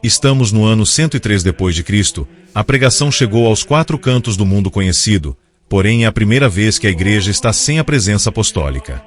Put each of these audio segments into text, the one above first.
Estamos no ano 103 depois de Cristo. A pregação chegou aos 4 cantos do mundo conhecido, porém é a primeira vez que a igreja está sem a presença apostólica.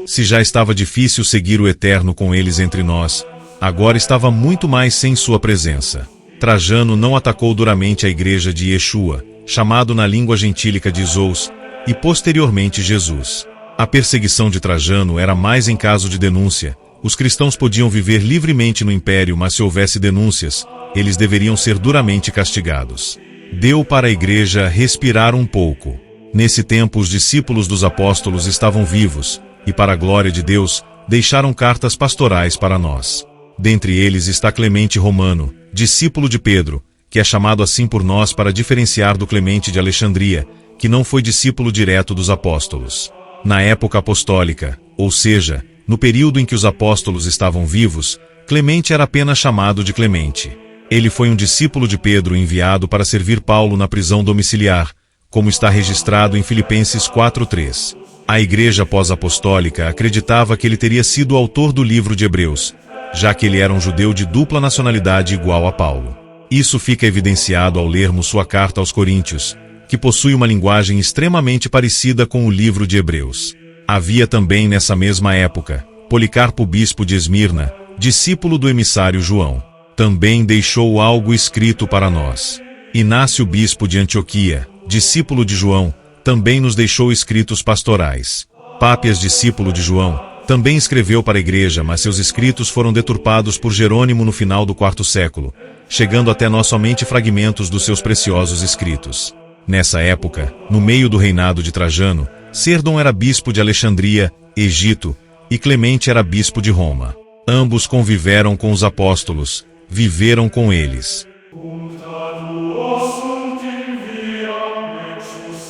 Se já estava difícil seguir o Eterno com eles entre nós, agora estava muito mais sem sua presença. Trajano não atacou duramente a igreja de Yeshua, chamado na língua gentílica de Zous, e posteriormente Jesus. A perseguição de Trajano era mais em caso de denúncia. Os cristãos podiam viver livremente no império, mas se houvesse denúncias, eles deveriam ser duramente castigados. Deu para a igreja respirar um pouco. Nesse tempo os discípulos dos apóstolos estavam vivos, e para a glória de Deus, deixaram cartas pastorais para nós. Dentre eles está Clemente Romano, discípulo de Pedro, que é chamado assim por nós para diferenciar do Clemente de Alexandria, que não foi discípulo direto dos apóstolos. Na época apostólica, ou seja, no período em que os apóstolos estavam vivos, Clemente era apenas chamado de Clemente. Ele foi um discípulo de Pedro enviado para servir Paulo na prisão domiciliar, como está registrado em Filipenses 4:3. A igreja pós-apostólica acreditava que ele teria sido o autor do livro de Hebreus, já que ele era um judeu de dupla nacionalidade igual a Paulo. Isso fica evidenciado ao lermos sua carta aos Coríntios, que possui uma linguagem extremamente parecida com o livro de Hebreus. Havia também nessa mesma época, Policarpo bispo de Esmirna, discípulo do emissário João. Também deixou algo escrito para nós. Inácio bispo de Antioquia, discípulo de João, também nos deixou escritos pastorais. Pápias, discípulo de João, também escreveu para a igreja, mas seus escritos foram deturpados por Jerônimo no final do IV século, chegando até nós somente fragmentos dos seus preciosos escritos. Nessa época, no meio do reinado de Trajano, Serdon era bispo de Alexandria, Egito, e Clemente era bispo de Roma. Ambos conviveram com os apóstolos, viveram com eles.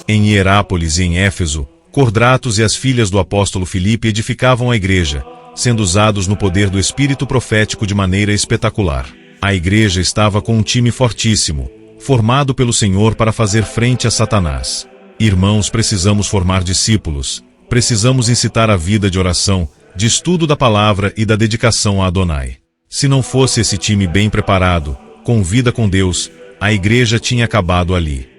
Em Hierápolis e em Éfeso, Cordratos e as filhas do apóstolo Filipe edificavam a igreja, sendo usados no poder do espírito profético de maneira espetacular. A igreja estava com um time fortíssimo, formado pelo Senhor para fazer frente a Satanás. Irmãos, precisamos formar discípulos, precisamos incitar a vida de oração, de estudo da palavra e da dedicação a Adonai. Se não fosse esse time bem preparado, com vida com Deus, a igreja tinha acabado ali.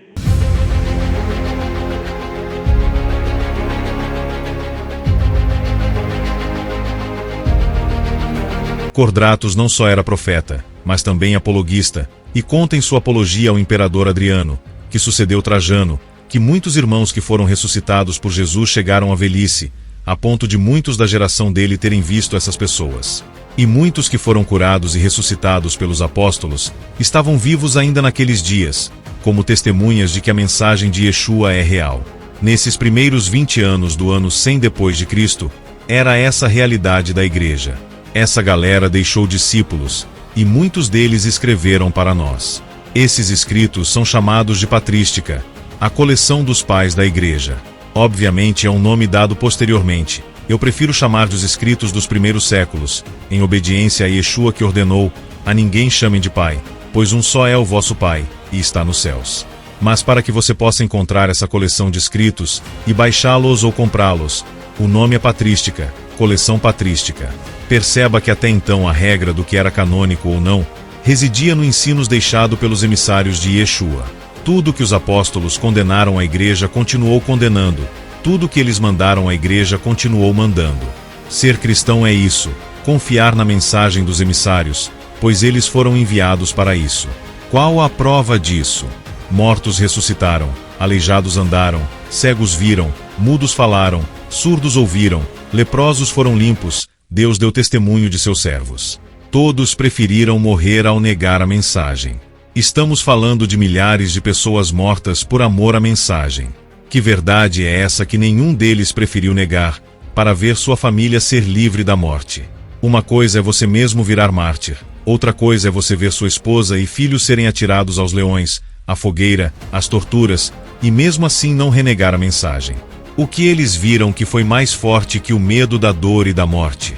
Cordratos não só era profeta, mas também apologista, e conta em sua apologia ao imperador Adriano, que sucedeu Trajano, que muitos irmãos que foram ressuscitados por Jesus chegaram à velhice, a ponto de muitos da geração dele terem visto essas pessoas. E muitos que foram curados e ressuscitados pelos apóstolos, estavam vivos ainda naqueles dias, como testemunhas de que a mensagem de Yeshua é real. Nesses primeiros 20 anos do ano 100 depois de Cristo, era essa a realidade da igreja. Essa galera deixou discípulos, e muitos deles escreveram para nós. Esses escritos são chamados de patrística, a coleção dos pais da igreja. Obviamente é um nome dado posteriormente. Eu prefiro chamar de os escritos dos primeiros séculos, em obediência a Yeshua que ordenou, a ninguém chamem de pai, pois um só é o vosso pai, e está nos céus. Mas para que você possa encontrar essa coleção de escritos, e baixá-los ou comprá-los, o nome é patrística, coleção patrística. Perceba que até então a regra do que era canônico ou não, residia no ensino deixado pelos emissários de Yeshua. Tudo que os apóstolos condenaram a igreja continuou condenando, tudo que eles mandaram à igreja continuou mandando. Ser cristão é isso, confiar na mensagem dos emissários, pois eles foram enviados para isso. Qual a prova disso? Mortos ressuscitaram, aleijados andaram, cegos viram, mudos falaram, surdos ouviram, leprosos foram limpos, Deus deu testemunho de seus servos. Todos preferiram morrer ao negar a mensagem. Estamos falando de milhares de pessoas mortas por amor à mensagem. Que verdade é essa que nenhum deles preferiu negar, para ver sua família ser livre da morte? Uma coisa é você mesmo virar mártir, outra coisa é você ver sua esposa e filhos serem atirados aos leões, à fogueira, às torturas, e mesmo assim não renegar a mensagem. O que eles viram que foi mais forte que o medo da dor e da morte?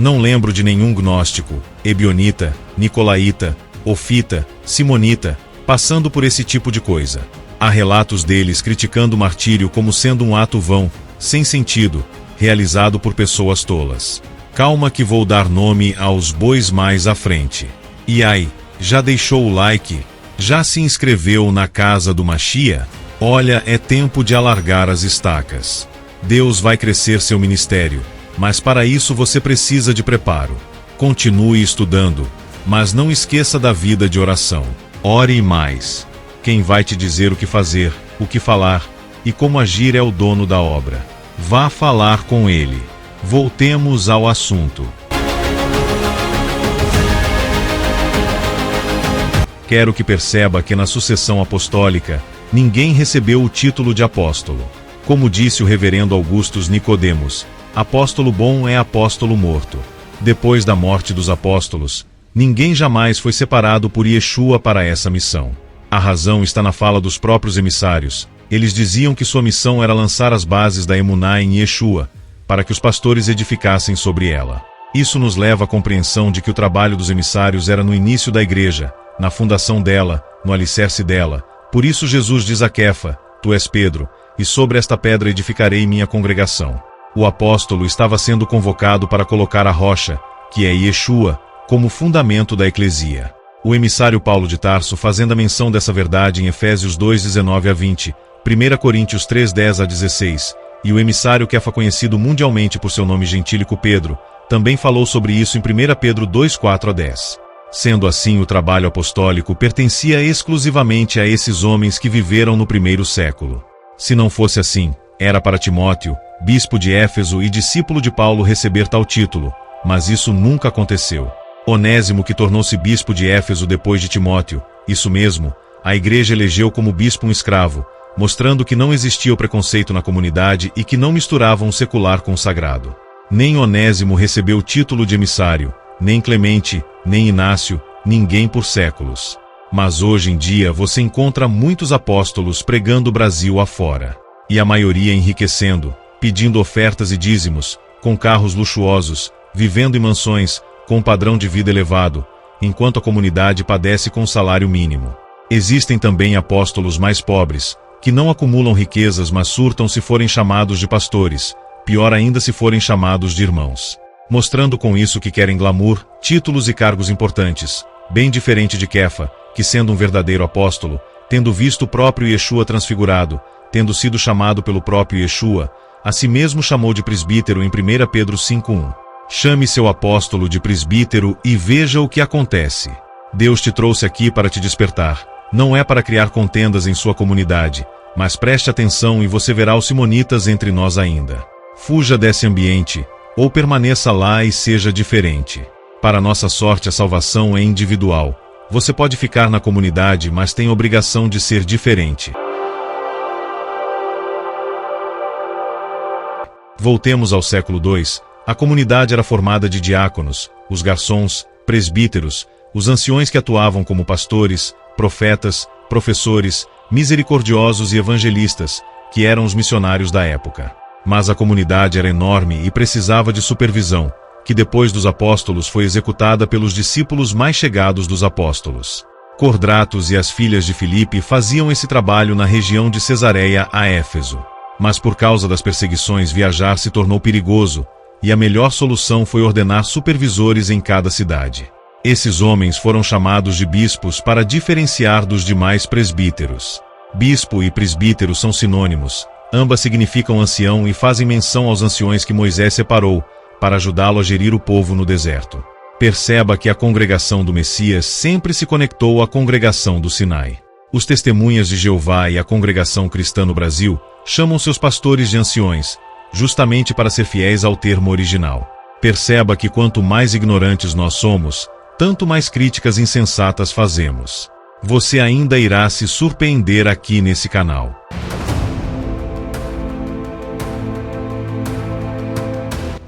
Não lembro de nenhum gnóstico, ebionita, nicolaíta, ofita, simonita, passando por esse tipo de coisa. Há relatos deles criticando o martírio como sendo um ato vão, sem sentido, realizado por pessoas tolas. Calma que vou dar nome aos bois mais à frente. E aí, já deixou o like? Já se inscreveu na casa do Machia? Olha, é tempo de alargar as estacas. Deus vai crescer seu ministério, mas para isso você precisa de preparo. Continue estudando, mas não esqueça da vida de oração. Ore mais. Quem vai te dizer o que fazer, o que falar e como agir é o dono da obra. Vá falar com ele. Voltemos ao assunto. Quero que perceba que na sucessão apostólica, ninguém recebeu o título de apóstolo. Como disse o reverendo Augustus Nicodemos, apóstolo bom é apóstolo morto. Depois da morte dos apóstolos, ninguém jamais foi separado por Yeshua para essa missão. A razão está na fala dos próprios emissários. Eles diziam que sua missão era lançar as bases da emuná em Yeshua, para que os pastores edificassem sobre ela. Isso nos leva à compreensão de que o trabalho dos emissários era no início da igreja, na fundação dela, no alicerce dela. Por isso Jesus diz a Kefa, tu és Pedro, e sobre esta pedra edificarei minha congregação. O apóstolo estava sendo convocado para colocar a rocha, que é Yeshua, como fundamento da eclesia. O emissário Paulo de Tarso fazendo a menção dessa verdade em Efésios 2:19-20, 1 Coríntios 3:10-16, e o emissário Kefa conhecido mundialmente por seu nome gentílico Pedro, também falou sobre isso em 1 Pedro 2:4-10. Sendo assim, o trabalho apostólico pertencia exclusivamente a esses homens que viveram no primeiro século. Se não fosse assim, era para Timóteo, bispo de Éfeso e discípulo de Paulo receber tal título, mas isso nunca aconteceu. Onésimo, que tornou-se bispo de Éfeso depois de Timóteo, isso mesmo, a igreja elegeu como bispo um escravo, mostrando que não existia o preconceito na comunidade e que não misturavam o secular com o sagrado. Nem Onésimo recebeu o título de emissário, nem Clemente, nem Inácio, ninguém por séculos. Mas hoje em dia você encontra muitos apóstolos pregando o Brasil afora. E a maioria enriquecendo, pedindo ofertas e dízimos, com carros luxuosos, vivendo em mansões, com um padrão de vida elevado, enquanto a comunidade padece com o salário mínimo. Existem também apóstolos mais pobres, que não acumulam riquezas mas surtam se forem chamados de pastores, pior ainda se forem chamados de irmãos. Mostrando com isso que querem glamour, títulos e cargos importantes, bem diferente de Kefa, que sendo um verdadeiro apóstolo, tendo visto o próprio Yeshua transfigurado, tendo sido chamado pelo próprio Yeshua, a si mesmo chamou de presbítero em 1 Pedro 5:1. Chame seu apóstolo de presbítero e veja o que acontece. Deus te trouxe aqui para te despertar. Não é para criar contendas em sua comunidade, mas preste atenção e você verá os simonitas entre nós ainda. Fuja desse ambiente, ou permaneça lá e seja diferente. Para nossa sorte, a salvação é individual. Você pode ficar na comunidade, mas tem obrigação de ser diferente. Voltemos ao século II. A comunidade era formada de diáconos, os garçons, presbíteros, os anciões que atuavam como pastores, profetas, professores, misericordiosos e evangelistas, que eram os missionários da época. Mas a comunidade era enorme e precisava de supervisão, que depois dos apóstolos foi executada pelos discípulos mais chegados dos apóstolos. Cordratos e as filhas de Filipe faziam esse trabalho na região de Cesareia a Éfeso. Mas por causa das perseguições viajar se tornou perigoso, e a melhor solução foi ordenar supervisores em cada cidade. Esses homens foram chamados de bispos para diferenciar dos demais presbíteros. Bispo e presbítero são sinônimos, ambas significam ancião e fazem menção aos anciões que Moisés separou, para ajudá-lo a gerir o povo no deserto. Perceba que a congregação do Messias sempre se conectou à congregação do Sinai. Os Testemunhas de Jeová e a congregação cristã no Brasil chamam seus pastores de anciões, justamente para ser fiéis ao termo original. Perceba que quanto mais ignorantes nós somos, tanto mais críticas insensatas fazemos. Você ainda irá se surpreender aqui nesse canal.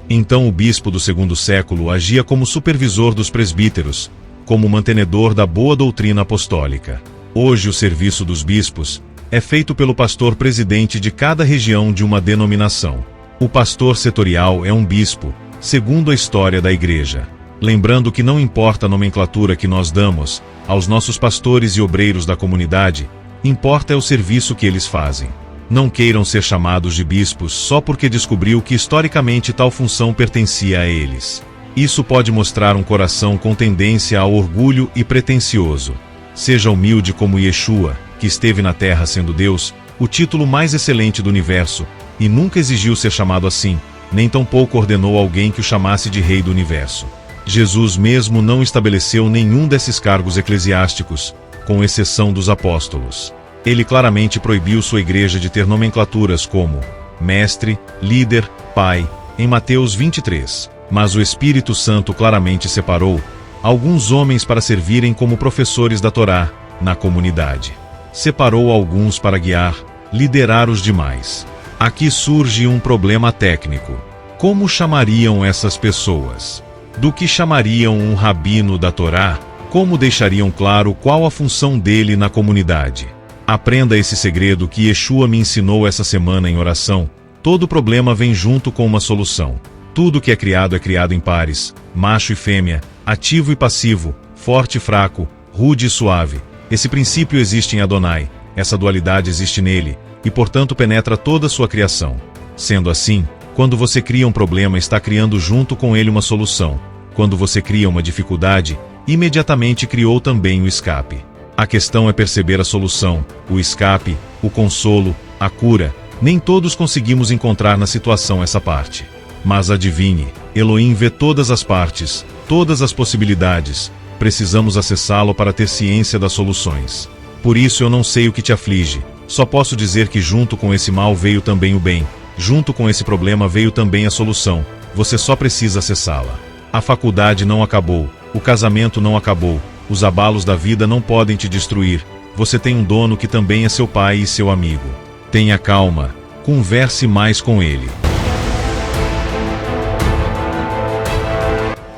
Então o bispo do segundo século agia como supervisor dos presbíteros, como mantenedor da boa doutrina apostólica. Hoje o serviço dos bispos é feito pelo pastor presidente de cada região de uma denominação. O pastor setorial é um bispo, segundo a história da Igreja. Lembrando que não importa a nomenclatura que nós damos aos nossos pastores e obreiros da comunidade, importa é o serviço que eles fazem. Não queiram ser chamados de bispos só porque descobriu que historicamente tal função pertencia a eles. Isso pode mostrar um coração com tendência ao orgulho e pretensioso. Seja humilde como Yeshua, que esteve na terra sendo Deus, o título mais excelente do universo, e nunca exigiu ser chamado assim, nem tampouco ordenou alguém que o chamasse de Rei do Universo. Jesus mesmo não estabeleceu nenhum desses cargos eclesiásticos, com exceção dos apóstolos. Ele claramente proibiu sua igreja de ter nomenclaturas como mestre, líder, pai, em Mateus 23. Mas o Espírito Santo claramente separou alguns homens para servirem como professores da Torá na comunidade. Separou alguns para guiar, liderar os demais. Aqui surge um problema técnico. Como chamariam essas pessoas? Do que chamariam um rabino da Torá? Como deixariam claro qual a função dele na comunidade? Aprenda esse segredo que Yeshua me ensinou essa semana em oração. Todo problema vem junto com uma solução. Tudo que é criado em pares, macho e fêmea, ativo e passivo, forte e fraco, rude e suave. Esse princípio existe em Adonai, essa dualidade existe nele, e portanto penetra toda a sua criação. Sendo assim, quando você cria um problema, está criando junto com ele uma solução. Quando você cria uma dificuldade, imediatamente criou também o escape. A questão é perceber a solução, o escape, o consolo, a cura. Nem todos conseguimos encontrar na situação essa parte. Mas adivinhe, Elohim vê todas as partes, todas as possibilidades. Precisamos acessá-lo para ter ciência das soluções. Por isso eu não sei o que te aflige. Só posso dizer que junto com esse mal veio também o bem. Junto com esse problema veio também a solução. Você só precisa acessá-la. A faculdade não acabou. O casamento não acabou. Os abalos da vida não podem te destruir. Você tem um dono que também é seu pai e seu amigo. Tenha calma. Converse mais com ele.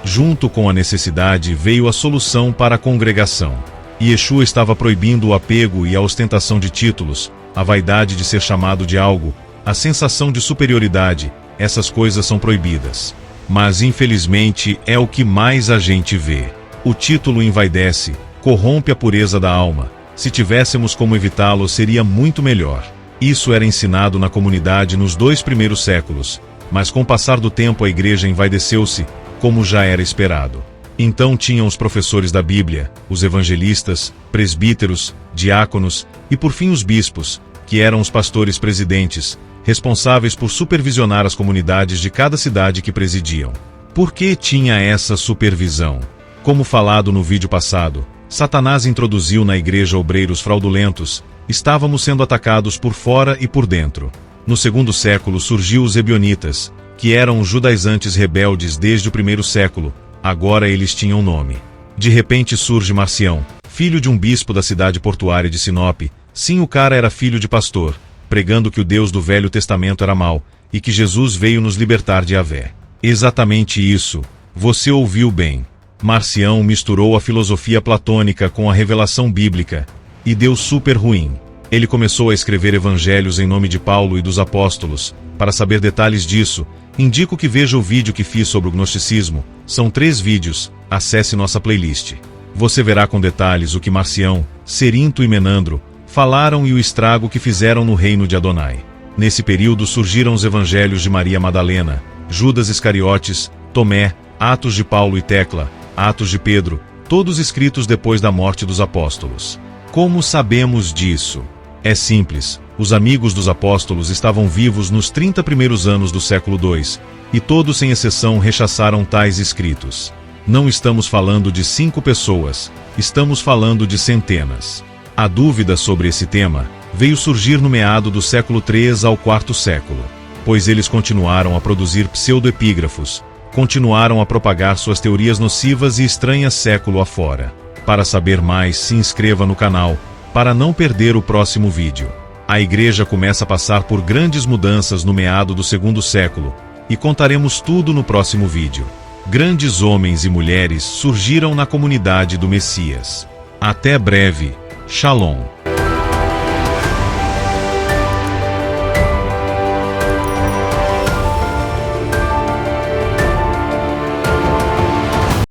Junto com a necessidade veio a solução para a congregação. Yeshua estava proibindo o apego e a ostentação de títulos, a vaidade de ser chamado de algo, a sensação de superioridade. Essas coisas são proibidas. Mas infelizmente é o que mais a gente vê. O título envaidece, corrompe a pureza da alma. Se tivéssemos como evitá-lo, seria muito melhor. Isso era ensinado na comunidade nos 2 primeiros séculos, mas com o passar do tempo a igreja envaideceu-se, como já era esperado. Então tinham os professores da Bíblia, os evangelistas, presbíteros, diáconos e por fim os bispos, que eram os pastores presidentes, responsáveis por supervisionar as comunidades de cada cidade que presidiam. Por que tinha essa supervisão? Como falado no vídeo passado, Satanás introduziu na igreja obreiros fraudulentos. Estávamos sendo atacados por fora e por dentro. No 2º século surgiu os ebionitas, que eram os judaizantes rebeldes desde o 1º século. Agora eles tinham nome. De repente surge Marcião, filho de um bispo da cidade portuária de Sinop. Sim, o cara era filho de pastor, pregando que o Deus do Velho Testamento era mau, e que Jesus veio nos libertar de Yahvé. Exatamente isso, você ouviu bem. Marcião misturou a filosofia platônica com a revelação bíblica, e deu super ruim. Ele começou a escrever evangelhos em nome de Paulo e dos apóstolos. Para saber detalhes disso, indico que veja o vídeo que fiz sobre o gnosticismo. São 3 vídeos, acesse nossa playlist. Você verá com detalhes o que Marcião, Cerinto e Menandro falaram e o estrago que fizeram no reino de Adonai. Nesse período surgiram os evangelhos de Maria Madalena, Judas Iscariotes, Tomé, Atos de Paulo e Tecla, Atos de Pedro, todos escritos depois da morte dos apóstolos. Como sabemos disso? É simples, os amigos dos apóstolos estavam vivos nos 30 primeiros anos do século II, e todos sem exceção rechaçaram tais escritos. Não estamos falando de 5 pessoas, estamos falando de centenas. A dúvida sobre esse tema veio surgir no meado do século III ao IV século, pois eles continuaram a produzir pseudoepígrafos, continuaram a propagar suas teorias nocivas e estranhas século afora. Para saber mais, se inscreva no canal, para não perder o próximo vídeo. A igreja começa a passar por grandes mudanças no meado do 2º século, e contaremos tudo no próximo vídeo. Grandes homens e mulheres surgiram na comunidade do Messias. Até breve. Shalom.